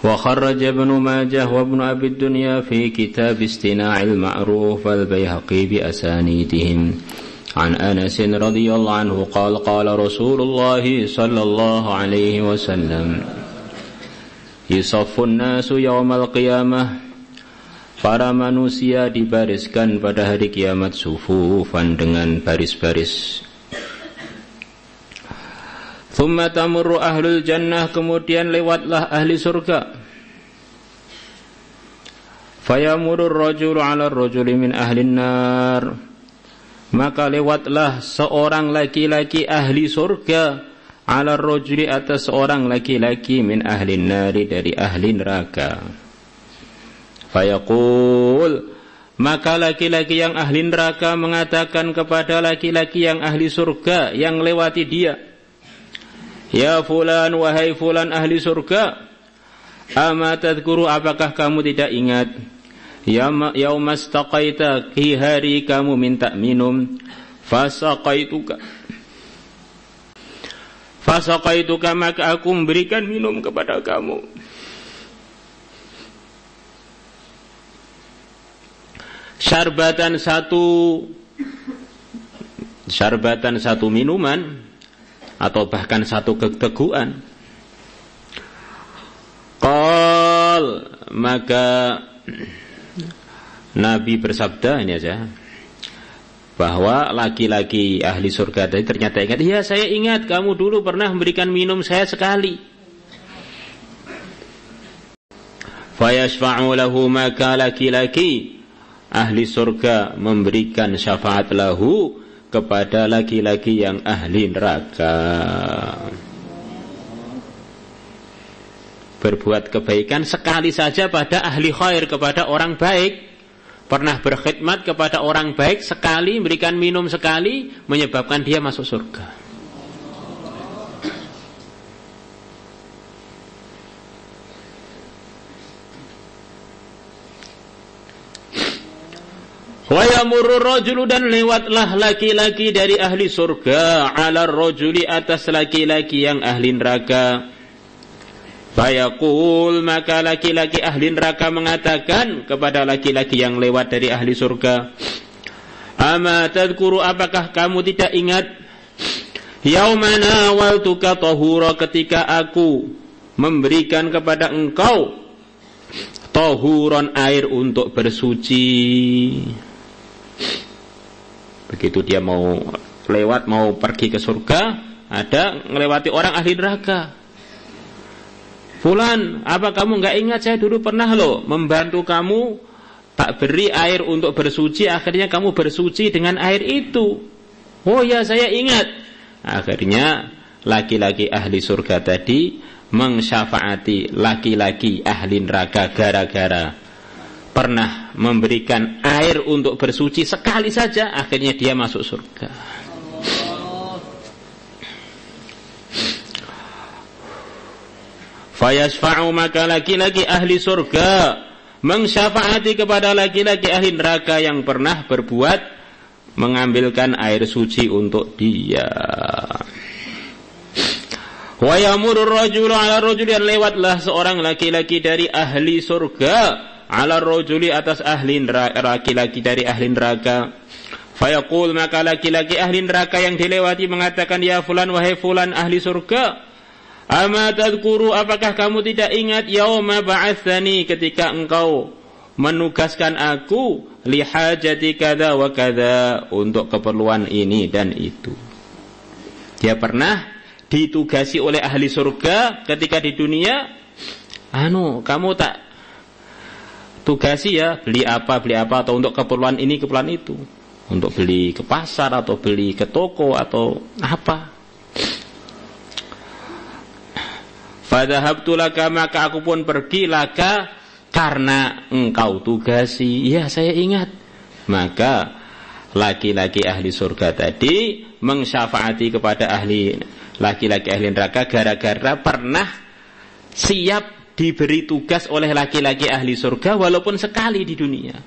وخرج ابن ماجه وابن أبي الدنيا في كتاب استناع المعروف والبيهقي بأسانيدهم عن أنس رضي الله عنه قال قال رسول الله صلى الله عليه وسلم يصف الناس يوم القيامة para manusia dibariskan pada hari kiamat sufufan dengan baris-baris. Thumma tamurru ahlul jannah, kemudian lewatlah ahli surga. Fayamurur rajulu ala rajuli min ahlin nar, maka lewatlah seorang laki-laki ahli surga ala rajuli atas seorang laki-laki min ahlin nari dari ahli neraka. Fayaqul, maka laki-laki yang ahli neraka mengatakan kepada laki-laki yang ahli surga yang lewati dia, ya fulan, wahai fulan ahli surga, ama tadhkuru, apakah kamu tidak ingat, yaumastaqaita, di hari kamu minta minum, fasaqaituka, maka aku memberikan minum kepada kamu. Syarbatan satu minuman, atau bahkan satu keteguhan. Qal, maka Nabi bersabda, ini aja, bahwa laki-laki ahli surga tadi ternyata ingat, ya saya ingat kamu dulu pernah memberikan minum saya sekali. Fayashfa'u lahu, maka laki-laki ahli surga memberikan syafaat lahu kepada laki-laki yang ahli neraka. Berbuat kebaikan sekali saja pada ahli khair, kepada orang baik, pernah berkhidmat kepada orang baik sekali, memberikan minum sekali, menyebabkan dia masuk surga. Wa yamurru rajulu, dan lewatlah laki-laki dari ahli surga ala rajuli atas laki-laki yang ahli neraka. Fayaqul, maka laki-laki ahli neraka mengatakan kepada laki-laki yang lewat dari ahli surga, ama tadhkuru, apakah kamu tidak ingat, yaumana waltuka tahura, ketika aku memberikan kepada engkau tahuran, air untuk bersuci. Begitu dia mau lewat, mau pergi ke surga, ada melewati orang ahli neraka. Fulan, apa kamu enggak ingat saya dulu pernah loh membantu kamu, tak beri air untuk bersuci, akhirnya kamu bersuci dengan air itu. Oh ya, saya ingat. Akhirnya laki-laki ahli surga tadi mengsyafaati laki-laki ahli neraka gara-gara pernah memberikan air untuk bersuci sekali saja, akhirnya dia masuk surga. Fayasfa'u, maka laki-laki ahli surga mengsyafaati kepada laki-laki ahli neraka yang pernah berbuat mengambilkan air suci untuk dia. Wa yamurur rajulu ala rajuli, lewatlah seorang laki-laki dari ahli surga ala rajuli atas ahli neraka, laki-laki dari ahli neraka. Fayaqul, maka laki-laki ahli neraka yang dilewati mengatakan, ya fulan, wahai fulan ahli surga, ama tadhkuru, apakah kamu tidak ingat, yauma ba'atsani, ketika engkau menugaskan aku, lihajati kada wa kada, untuk keperluan ini dan itu. Dia pernah ditugasi oleh ahli surga ketika di dunia, kamu tak tugasi ya, beli apa, atau untuk keperluan ini, keperluan itu, untuk beli ke pasar, atau beli ke toko, atau apa. Fadhahabtu laka, maka aku pun pergi, laka, karena engkau tugasi. Ya, saya ingat. Maka laki-laki ahli surga tadi mengsyafaati kepada laki-laki ahli neraka gara-gara pernah siap diberi tugas oleh laki-laki ahli surga walaupun sekali di dunia.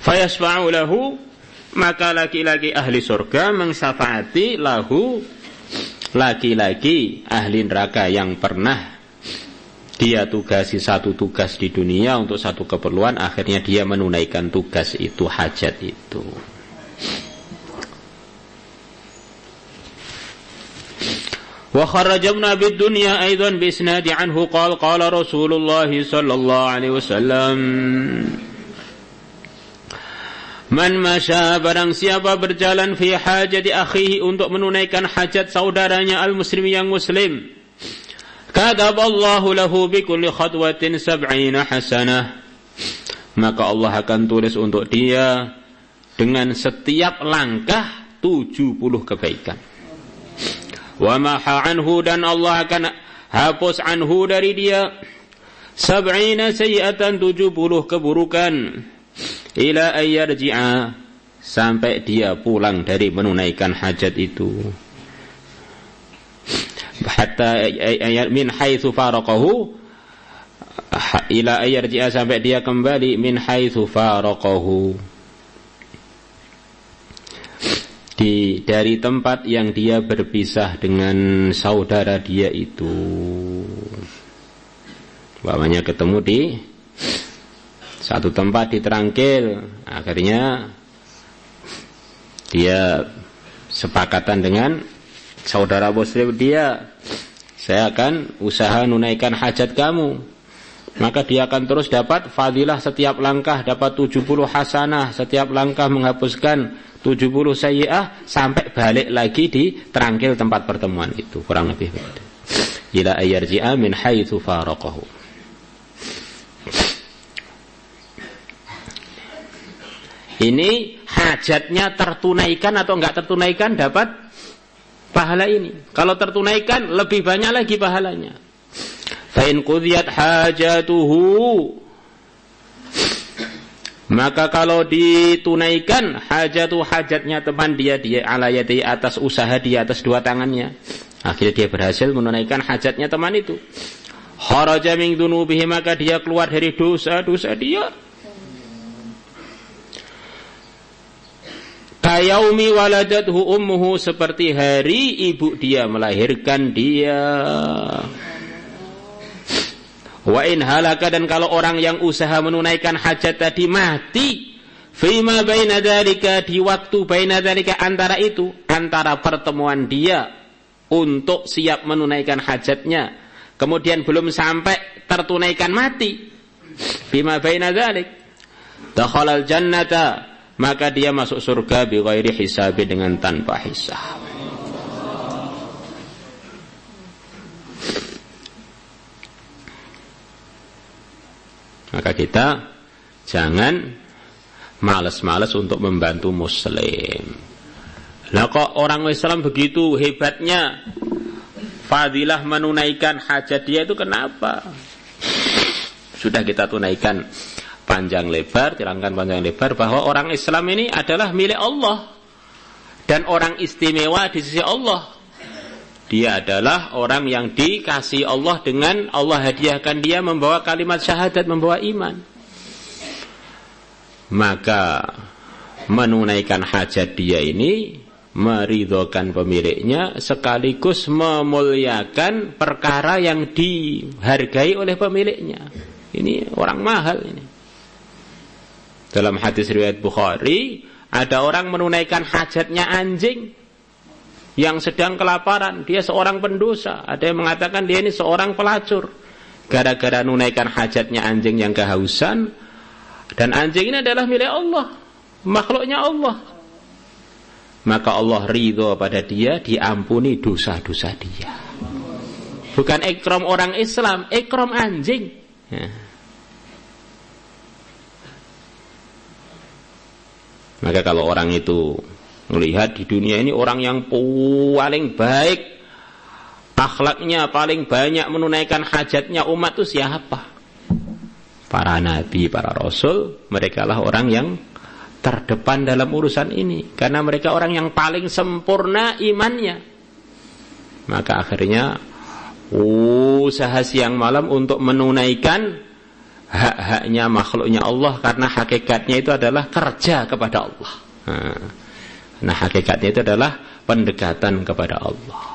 Fayasfa'u lahu, maka laki-laki ahli surga mensyafaati lahu, laki-laki ahli neraka yang pernah dia tugasi satu tugas di dunia untuk satu keperluan, akhirnya dia menunaikan tugas itu, hajat itu. Wa kharaja Ibn Abi Dunya aidan bi isnadi anhu qala qala Rasulullah sallallahu alaihi wasallam, man masya, barang siapa berjalan fi hajati akhihi, untuk menunaikan hajat saudaranya al-muslim yang muslim, kataballahu lahu bi kulli khatwatin 70 hasanah, maka Allah akan tulis untuk dia dengan setiap langkah 70 kebaikan. Wa maha anhu, dan Allah akan hapus anhu dari dia 70 sayyi'atan, 70 keburukan, ila ayyarji'a, sampai dia pulang dari menunaikan hajat itu, hatta min haitsu faraqahu, ila ayyarji'a, sampai dia kembali min haitsu faraqahu, dari tempat yang dia berpisah dengan saudara dia itu. Bapaknya ketemu di satu tempat di Terangkil, akhirnya dia sepakatan dengan saudara muslim dia, saya akan usaha menunaikan hajat kamu, maka dia akan terus dapat fadilah, setiap langkah dapat 70 hasanah, setiap langkah menghapuskan 70 sayyi'ah, sampai balik lagi di Terangkil tempat pertemuan itu, kurang lebih begitu. Ila ayyarji'a min haitsu faraqahu. Ini hajatnya tertunaikan atau enggak tertunaikan dapat pahala ini. Kalau tertunaikan lebih banyak lagi pahalanya. Fa in qudiyat hajatuhu, maka kalau ditunaikan hajatnya teman dia ala yadi, atas usaha dia, atas dua tangannya, akhirnya dia berhasil menunaikan hajatnya teman itu. Kharaja min dunubihi, maka dia keluar dari dosa-dosa dia. Kayaumi waladathu ummuhu, seperti hari ibu dia melahirkan dia. Wa in halaka, dan kalau orang yang usaha menunaikan hajat tadi mati, fima baina dzalika, di waktu baina dzalika, antara itu, antara pertemuan dia untuk siap menunaikan hajatnya, kemudian belum sampai tertunaikan mati, fima baina dzalik, dakhalal jannata, maka dia masuk surga bi ghairi hisab, dengan tanpa hisab. Maka kita jangan malas-malas untuk membantu muslim. Nah, kok orang Islam begitu hebatnya fadilah menunaikan hajat dia itu, kenapa? Sudah kita tunaikan panjang lebar, terangkan panjang lebar bahwa orang Islam ini adalah milik Allah dan orang istimewa di sisi Allah. Dia adalah orang yang dikasih Allah, dengan Allah hadiahkan dia membawa kalimat syahadat, membawa iman. Maka menunaikan hajat dia ini meridhokan pemiliknya, sekaligus memuliakan perkara yang dihargai oleh pemiliknya. Ini orang mahal ini. Dalam hadis riwayat Bukhari, ada orang menunaikan hajatnya anjing yang sedang kelaparan, dia seorang pendosa. Ada yang mengatakan dia ini seorang pelacur, gara-gara menunaikan hajatnya anjing yang kehausan. Dan anjing ini adalah milik Allah, makhluknya Allah. Maka Allah ridho pada dia, diampuni dosa-dosa dia. Bukan ikram orang Islam, ikram anjing. Maka kalau orang itu melihat di dunia ini orang yang paling baik, akhlaknya paling banyak menunaikan hajatnya umat itu siapa? Para nabi, para rasul, mereka lah orang yang terdepan dalam urusan ini, karena mereka orang yang paling sempurna imannya. Maka akhirnya usaha siang malam untuk menunaikan hak-haknya makhluknya Allah, karena hakikatnya itu adalah kerja kepada Allah. Nah, hakikatnya itu adalah pendekatan kepada Allah.